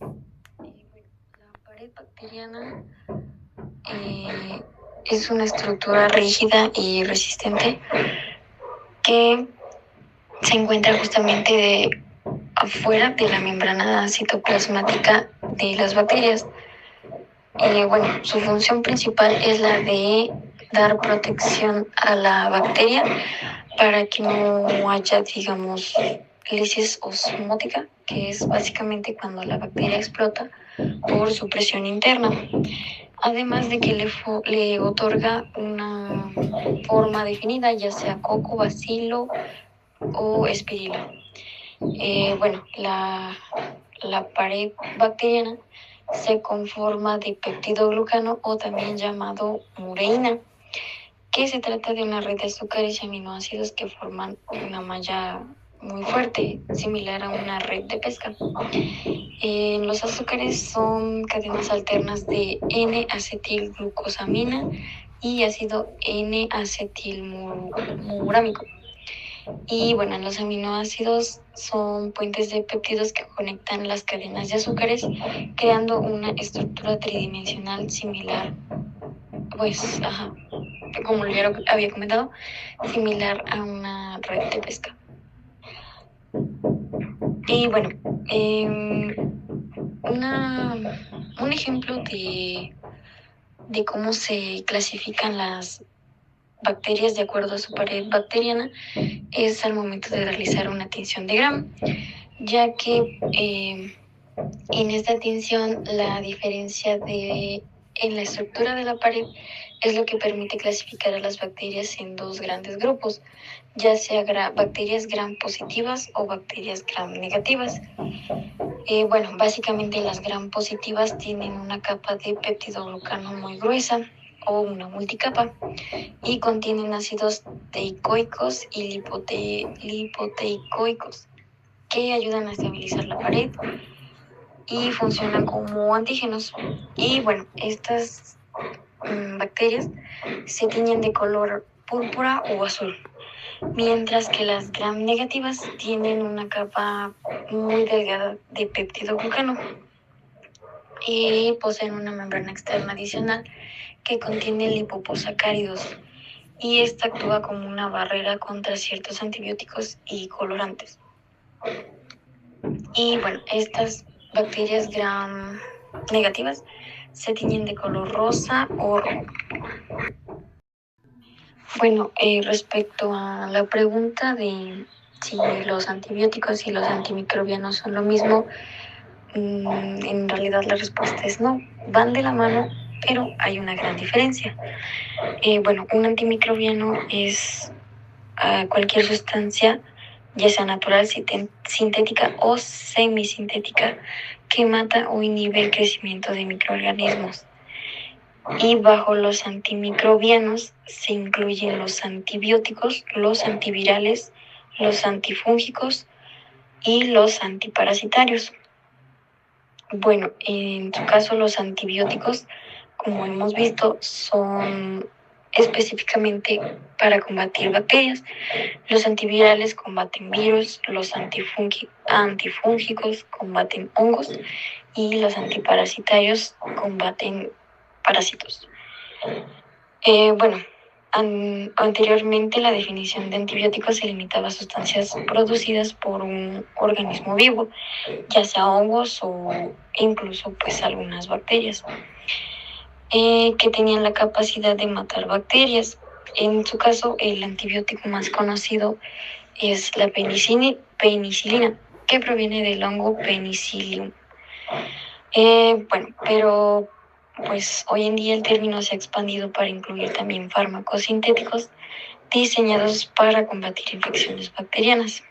La pared bacteriana es una estructura rígida y resistente que se encuentra justamente afuera de la membrana citoplasmática de las bacterias. Bueno, su función principal es la de dar protección a la bacteria para que no haya, digamos, lisis osmótica, que es básicamente cuando la bacteria explota por su presión interna. Además de que le otorga una forma definida, ya sea coco, bacilo o espirila. Bueno, la pared bacteriana se conforma de peptidoglucano o también llamado mureína, que se trata de una red de azúcares y aminoácidos que forman una malla muy fuerte, similar a una red de pesca. Los azúcares son cadenas alternas de N-acetilglucosamina y ácido N-acetilmurámico. Y bueno, los aminoácidos son puentes de péptidos que conectan las cadenas de azúcares, creando una estructura tridimensional similar, pues, como ya había comentado, similar a una red de pesca. Y bueno, un ejemplo de cómo se clasifican las bacterias de acuerdo a su pared bacteriana es al momento de realizar una tinción de Gram, ya que en esta tinción la diferencia en la estructura de la pared es lo que permite clasificar a las bacterias en dos grandes grupos, ya sea bacterias gram positivas o bacterias gram negativas. Bueno, básicamente las gram positivas tienen una capa de peptidoglucano muy gruesa o una multicapa y contienen ácidos teicoicos y lipoteicoicos que ayudan a estabilizar la pared y funcionan como antígenos. Y bueno, estas bacterias se tiñen de color púrpura o azul, mientras que las gram negativas tienen una capa muy delgada de peptidoglucano y poseen una membrana externa adicional que contiene lipoposacáridos, y esta actúa como una barrera contra ciertos antibióticos y colorantes. Y bueno, estas bacterias gram negativas se tiñen de color rosa o rojo. Bueno, respecto a la pregunta de si los antibióticos y los antimicrobianos son lo mismo, en realidad la respuesta es no, van de la mano, pero hay una gran diferencia. Bueno, un antimicrobiano es cualquier sustancia, ya sea natural, sintética o semisintética, que mata o inhibe el crecimiento de microorganismos. Y bajo los antimicrobianos se incluyen los antibióticos, los antivirales, los antifúngicos y los antiparasitarios. Bueno, en su caso los antibióticos, como hemos visto, son específicamente para combatir bacterias. Los antivirales combaten virus, los antifúngicos combaten hongos y los antiparasitarios combaten parásitos. Bueno, anteriormente la definición de antibióticos se limitaba a sustancias producidas por un organismo vivo, ya sea hongos o incluso pues algunas bacterias, que tenían la capacidad de matar bacterias. En su caso, el antibiótico más conocido es la penicilina, que proviene del hongo Penicillium. Bueno, pero pues hoy en día el término se ha expandido para incluir también fármacos sintéticos diseñados para combatir infecciones bacterianas.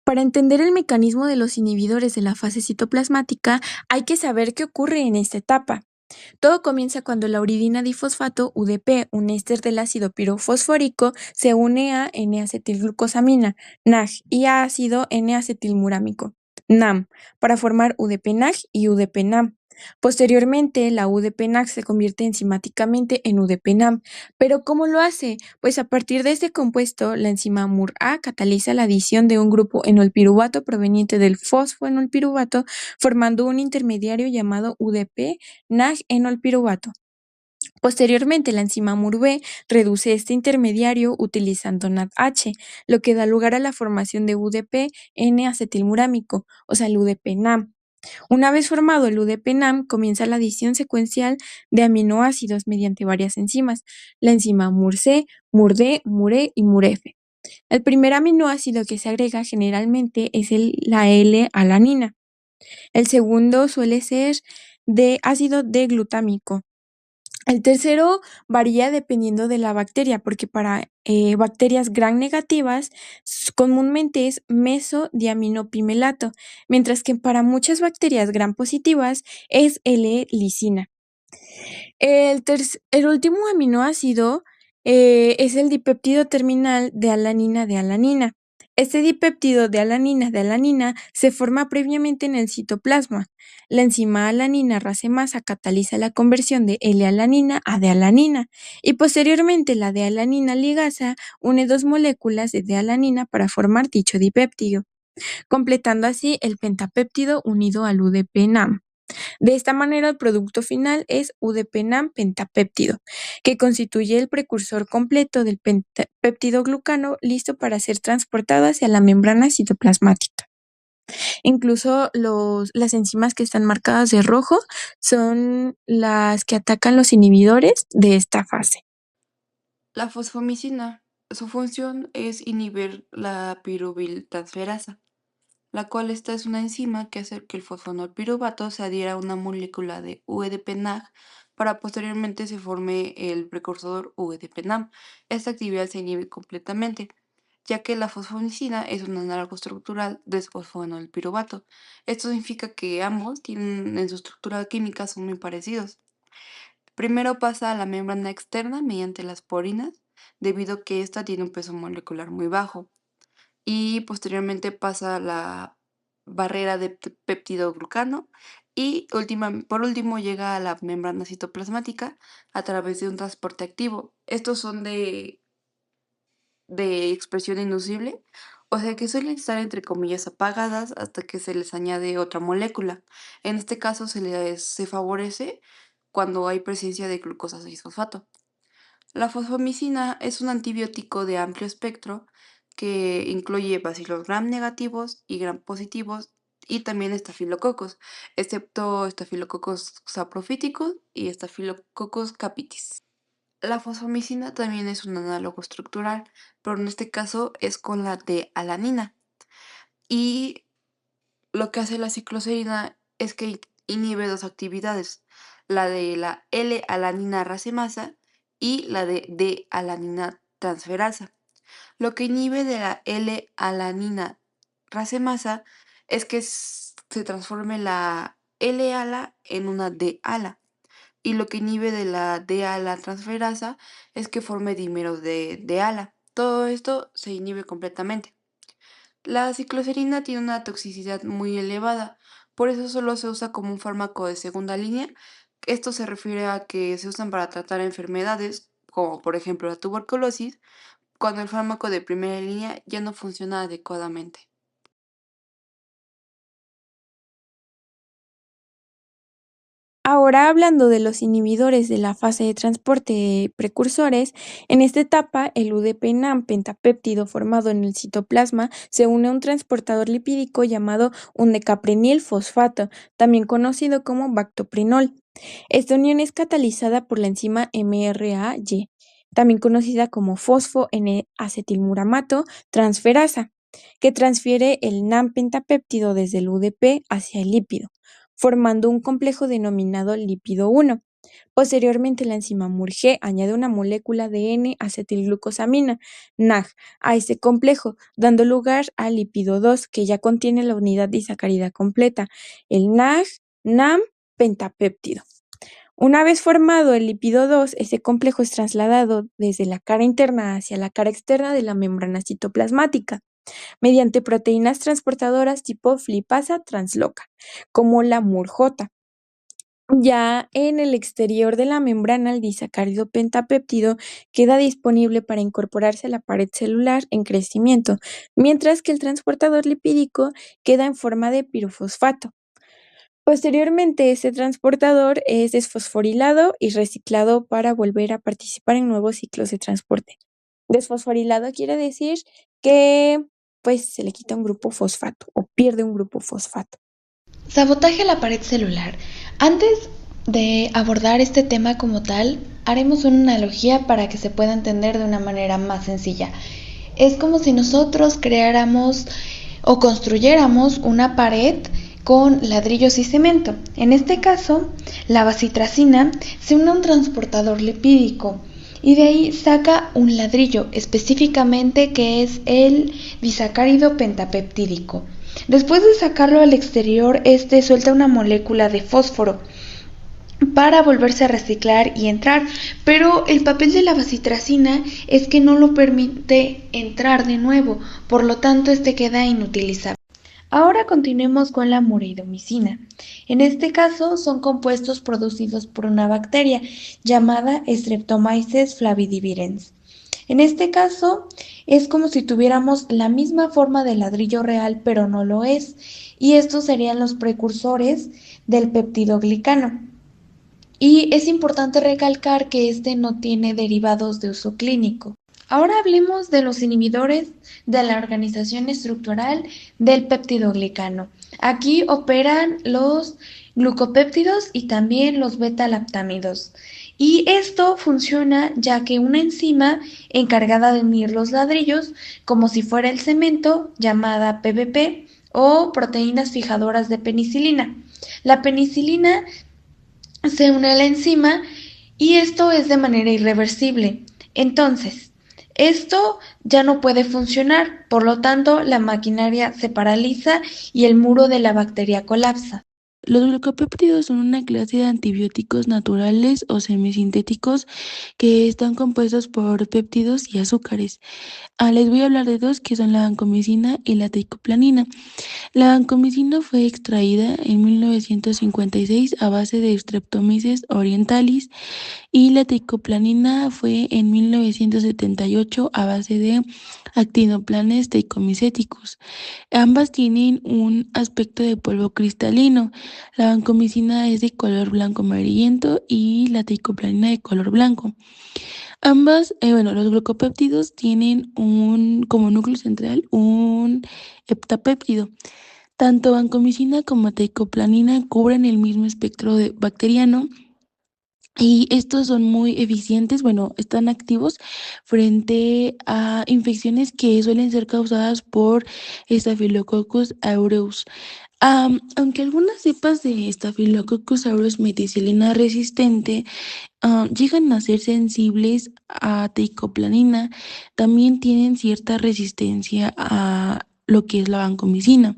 Para entender el mecanismo de los inhibidores de la fase citoplasmática, hay que saber qué ocurre en esta etapa. Todo comienza cuando la uridina difosfato UDP, un éster del ácido pirofosfórico, se une a N-acetilglucosamina, NAG, y a ácido N-acetilmurámico, NAM, para formar UDP-NAG y UDP-NAM. Posteriormente, la UDP-NAC se convierte enzimáticamente en UDP-NAM. ¿Pero cómo lo hace? Pues a partir de este compuesto, la enzima MUR-A cataliza la adición de un grupo enolpiruvato proveniente del fosfoenolpiruvato, formando un intermediario llamado UDP-NAG-enolpiruvato. Posteriormente, la enzima MUR-B reduce este intermediario utilizando NADH, lo que da lugar a la formación de UDP-N-acetilmurámico, o sea, el UDP-NAM. Una vez formado el UDP-NAM, comienza la adición secuencial de aminoácidos mediante varias enzimas, la enzima MUR-C, MUR-D, MUR-E y MUR-F. El primer aminoácido que se agrega generalmente es la L-alanina. El segundo suele ser de ácido D-glutámico. El tercero varía dependiendo de la bacteria, porque para bacterias gram negativas comúnmente es mesodiaminopimelato, mientras que para muchas bacterias gram positivas es L-lisina. El último aminoácido es el dipéptido terminal de alanina de alanina. Este dipéptido de alanina se forma previamente en el citoplasma. La enzima alanina racemasa cataliza la conversión de L-alanina a D-alanina y posteriormente la D-alanina ligasa une dos moléculas de D-alanina para formar dicho dipéptido, completando así el pentapéptido unido al UDP-NAM. De esta manera, el producto final es UDP-NAM pentapéptido, que constituye el precursor completo del péptido glucano listo para ser transportado hacia la membrana citoplasmática. Incluso las enzimas que están marcadas de rojo son las que atacan los inhibidores de esta fase. La fosfomicina, su función es inhibir la piruviltransferasa, la cual esta es una enzima que hace que el fosfonolpiruvato se adhiera a una molécula de UDP-NAG para posteriormente se forme el precursor UDP-NAM. Esta actividad se inhibe completamente, ya que la fosfomicina es un análogo estructural del fosfonolpiruvato. Esto significa que ambos tienen en su estructura química son muy parecidos. Primero pasa a la membrana externa mediante las porinas, debido a que ésta tiene un peso molecular muy bajo y posteriormente pasa a la barrera de peptidoglucano y por último llega a la membrana citoplasmática a través de un transporte activo. Estos son de expresión inducible, o sea que suelen estar entre comillas apagadas hasta que se les añade otra molécula. En este caso se favorece cuando hay presencia de glucosa 6-fosfato. La fosfomicina es un antibiótico de amplio espectro que incluye bacilos gram negativos y gram positivos y también estafilococos, excepto estafilococos saprofíticos y estafilococos capitis. La fosfomicina también es un análogo estructural, pero en este caso es con la D-alanina. Y lo que hace la cicloserina es que inhibe dos actividades, la de la L-alanina racemasa y la de D-alanina transferasa. Lo que inhibe de la L-alanina racemasa es que se transforme la L-ala en una D-ala. Y lo que inhibe de la D-ala transferasa es que forme dímeros de D-ala. Todo esto se inhibe completamente. La cicloserina tiene una toxicidad muy elevada, por eso solo se usa como un fármaco de segunda línea. Esto se refiere a que se usan para tratar enfermedades, como por ejemplo la tuberculosis, cuando el fármaco de primera línea ya no funciona adecuadamente. Ahora hablando de los inhibidores de la fase de transporte de precursores, en esta etapa el UDP-NAM pentapéptido formado en el citoplasma se une a un transportador lipídico llamado undecaprenil fosfato, también conocido como bactoprinol. Esta unión es catalizada por la enzima MRAY, también conocida como fosfo-N-acetilmuramato transferasa, que transfiere el NAM pentapéptido desde el UDP hacia el lípido, formando un complejo denominado lípido 1. Posteriormente, la enzima MURG añade una molécula de N-acetilglucosamina, NAG, a este complejo, dando lugar al lípido 2, que ya contiene la unidad disacarida completa, el NAG-NAM pentapéptido. Una vez formado el lípido 2, ese complejo es trasladado desde la cara interna hacia la cara externa de la membrana citoplasmática, mediante proteínas transportadoras tipo lipasa transloca, como la MURJ. Ya en el exterior de la membrana, el disacárido pentapéptido queda disponible para incorporarse a la pared celular en crecimiento, mientras que el transportador lipídico queda en forma de pirofosfato. Posteriormente, este transportador es desfosforilado y reciclado para volver a participar en nuevos ciclos de transporte. Desfosforilado quiere decir que pues se le quita un grupo fosfato o pierde un grupo fosfato. Sabotaje a la pared celular. Antes de abordar este tema como tal, haremos una analogía para que se pueda entender de una manera más sencilla. Es como si nosotros creáramos o construyéramos una pared con ladrillos y cemento. En este caso, la bacitracina se une a un transportador lipídico y de ahí saca un ladrillo, específicamente que es el disacárido pentapeptídico. Después de sacarlo al exterior, este suelta una molécula de fósforo para volverse a reciclar y entrar, pero el papel de la bacitracina es que no lo permite entrar de nuevo, por lo tanto este queda inutilizable. Ahora continuemos con la muridomicina. En este caso son compuestos producidos por una bacteria llamada Streptomyces flavidivirens. En este caso es como si tuviéramos la misma forma de ladrillo real, pero no lo es, y estos serían los precursores del peptidoglicano. Y es importante recalcar que este no tiene derivados de uso clínico. Ahora hablemos de los inhibidores de la organización estructural del peptidoglicano. Aquí operan los glucopéptidos y también los beta-lactámidos. Y esto funciona ya que una enzima encargada de unir los ladrillos, como si fuera el cemento, llamada PBP, o proteínas fijadoras de penicilina. La penicilina se une a la enzima y esto es de manera irreversible. Entonces, esto ya no puede funcionar, por lo tanto, la maquinaria se paraliza y el muro de la bacteria colapsa. Los glucopéptidos son una clase de antibióticos naturales o semisintéticos que están compuestos por péptidos y azúcares. Les voy a hablar de dos que son la vancomicina y la teicoplanina. La vancomicina fue extraída en 1956 a base de Streptomyces orientalis y la teicoplanina fue en 1978 a base de Actinoplanes teicomiceticus. Ambas tienen un aspecto de polvo cristalino. La vancomicina es de color blanco amarillento y la teicoplanina de color blanco. Ambas, los glucopéptidos tienen como núcleo central un heptapéptido. Tanto vancomicina como teicoplanina cubren el mismo espectro bacteriano y estos son muy eficientes, están activos frente a infecciones que suelen ser causadas por Staphylococcus aureus. Aunque algunas cepas de Staphylococcus aureus meticilina resistente llegan a ser sensibles a teicoplanina, también tienen cierta resistencia a lo que es la vancomicina.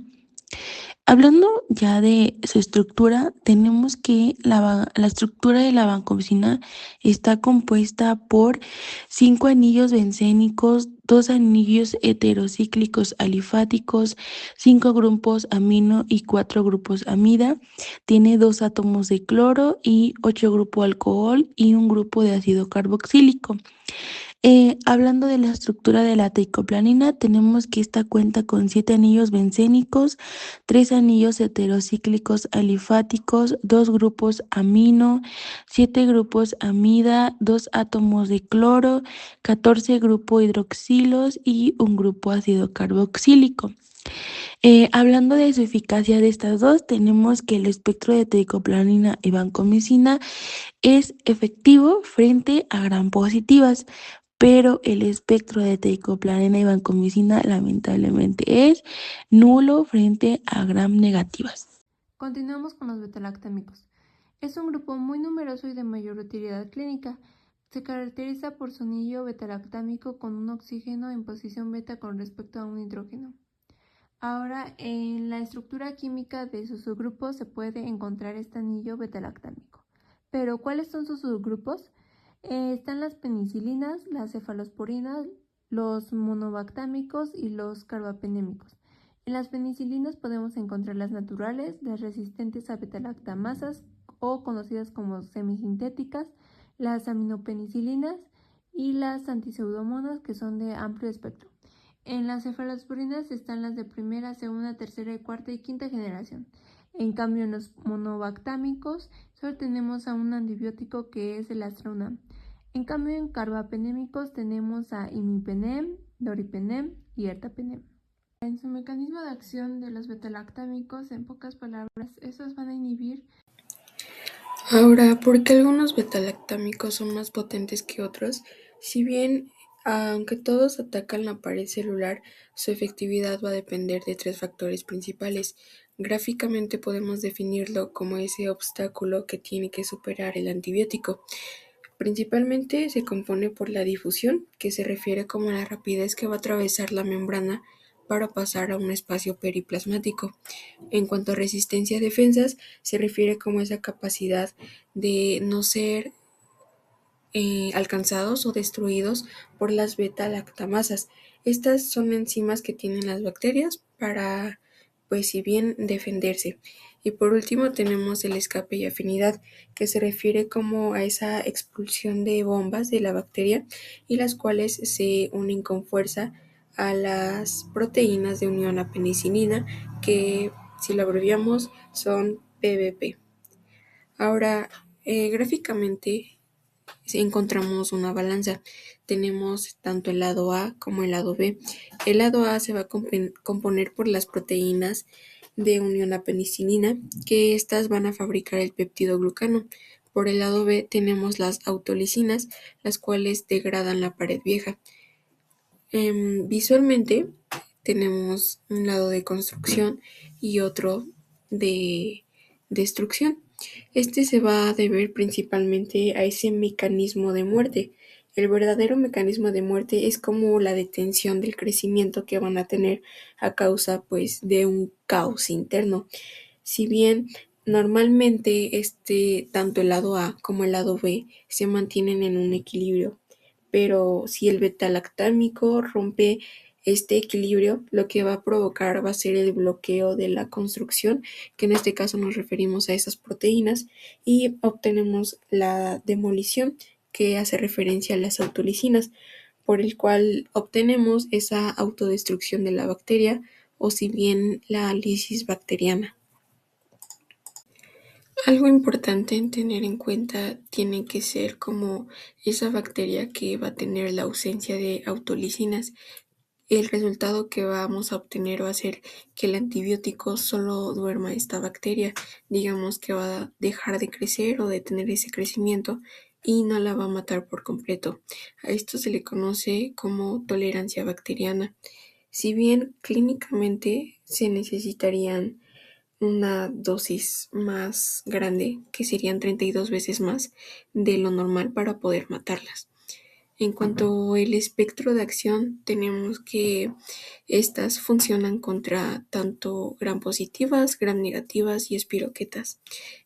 Hablando ya de su estructura, tenemos que la estructura de la vancomicina está compuesta por 5 anillos bencénicos, 2 anillos heterocíclicos alifáticos, 5 grupos amino y 4 grupos amida. Tiene 2 átomos de cloro y 8 grupos alcohol y un grupo de ácido carboxílico. Hablando de la estructura de la teicoplanina, tenemos que esta cuenta con 7 anillos bencénicos, 3 anillos heterocíclicos alifáticos, 2 grupos amino, 7 grupos amida, 2 átomos de cloro, 14 grupos hidroxilos y un grupo ácido carboxílico. Hablando de su eficacia de estas dos, tenemos que el espectro de teicoplanina y vancomicina es efectivo frente a gram positivas, pero el espectro de teicoplanina y vancomicina lamentablemente es nulo frente a gram negativas. Continuamos con los betalactámicos. Es un grupo muy numeroso y de mayor utilidad clínica. Se caracteriza por su anillo betalactámico con un oxígeno en posición beta con respecto a un hidrógeno. Ahora, en la estructura química de sus subgrupos se puede encontrar este anillo betalactámico. Pero, ¿cuáles son sus subgrupos? Están las penicilinas, las cefalosporinas, los monobactámicos y los carbapenémicos. En las penicilinas podemos encontrar las naturales, las resistentes a betalactamasas o conocidas como semisintéticas, las aminopenicilinas y las antiseudomonas, que son de amplio espectro. En las cefalosporinas están las de primera, segunda, tercera, cuarta y quinta generación. En cambio, en los monobactámicos solo tenemos a un antibiótico que es el Astraunam. En cambio, en carbapenémicos tenemos a imipenem, doripenem y ertapenem. En su mecanismo de acción de los betalactámicos, en pocas palabras, estos van a inhibir. Ahora, ¿por qué algunos betalactámicos son más potentes que otros? Si bien, aunque todos atacan la pared celular, su efectividad va a depender de 3 factores principales. Gráficamente podemos definirlo como ese obstáculo que tiene que superar el antibiótico. Principalmente se compone por la difusión, que se refiere como a la rapidez que va a atravesar la membrana para pasar a un espacio periplasmático. En cuanto a resistencia a defensas, se refiere como esa capacidad de no ser alcanzados o destruidos por las beta-lactamasas. Estas son enzimas que tienen las bacterias para, pues si bien, defenderse. Y por último tenemos el escape y afinidad, que se refiere como a esa expulsión de bombas de la bacteria y las cuales se unen con fuerza a las proteínas de unión a penicilina, que si lo abreviamos son PBP. Ahora, gráficamente encontramos una balanza. Tenemos tanto el lado A como el lado B. El lado A se va a componer por las proteínas de unión a penicilina, que estas van a fabricar el péptido glucano. Por el lado B tenemos las autolisinas, las cuales degradan la pared vieja. Visualmente tenemos un lado de construcción y otro de destrucción. Este se va a deber principalmente a ese mecanismo de muerte. El verdadero mecanismo de muerte es como la detención del crecimiento que van a tener a causa, pues, de un caos interno. Si bien normalmente tanto el lado A como el lado B se mantienen en un equilibrio, pero si el betalactámico rompe este equilibrio, lo que va a provocar va a ser el bloqueo de la construcción, que en este caso nos referimos a esas proteínas, y obtenemos la demolición, que hace referencia a las autolisinas, por el cual obtenemos esa autodestrucción de la bacteria, o si bien la lisis bacteriana. Algo importante en tener en cuenta tiene que ser como esa bacteria que va a tener la ausencia de autolisinas. El resultado que vamos a obtener va a ser que el antibiótico solo duerma esta bacteria, digamos que va a dejar de crecer o de tener ese crecimiento y no la va a matar por completo. A esto se le conoce como tolerancia bacteriana. Si bien clínicamente se necesitarían una dosis más grande, que serían 32 veces más de lo normal para poder matarlas. En cuanto al espectro de acción, tenemos que estas funcionan contra tanto gram positivas, gram negativas y espiroquetas.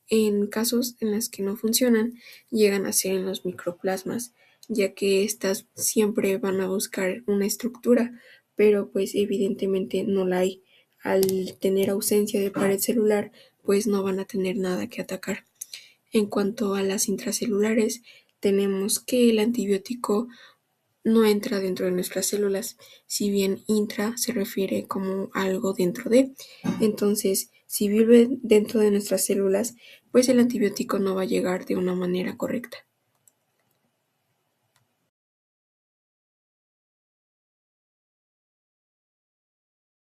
En casos en los que no funcionan, llegan a ser en los microplasmas, ya que estas siempre van a buscar una estructura, pero pues evidentemente no la hay. Al tener ausencia de pared celular, pues no van a tener nada que atacar. En cuanto a las intracelulares, tenemos que el antibiótico no entra dentro de nuestras células, si bien intra se refiere como algo dentro de. Entonces, si vive dentro de nuestras células, pues el antibiótico no va a llegar de una manera correcta.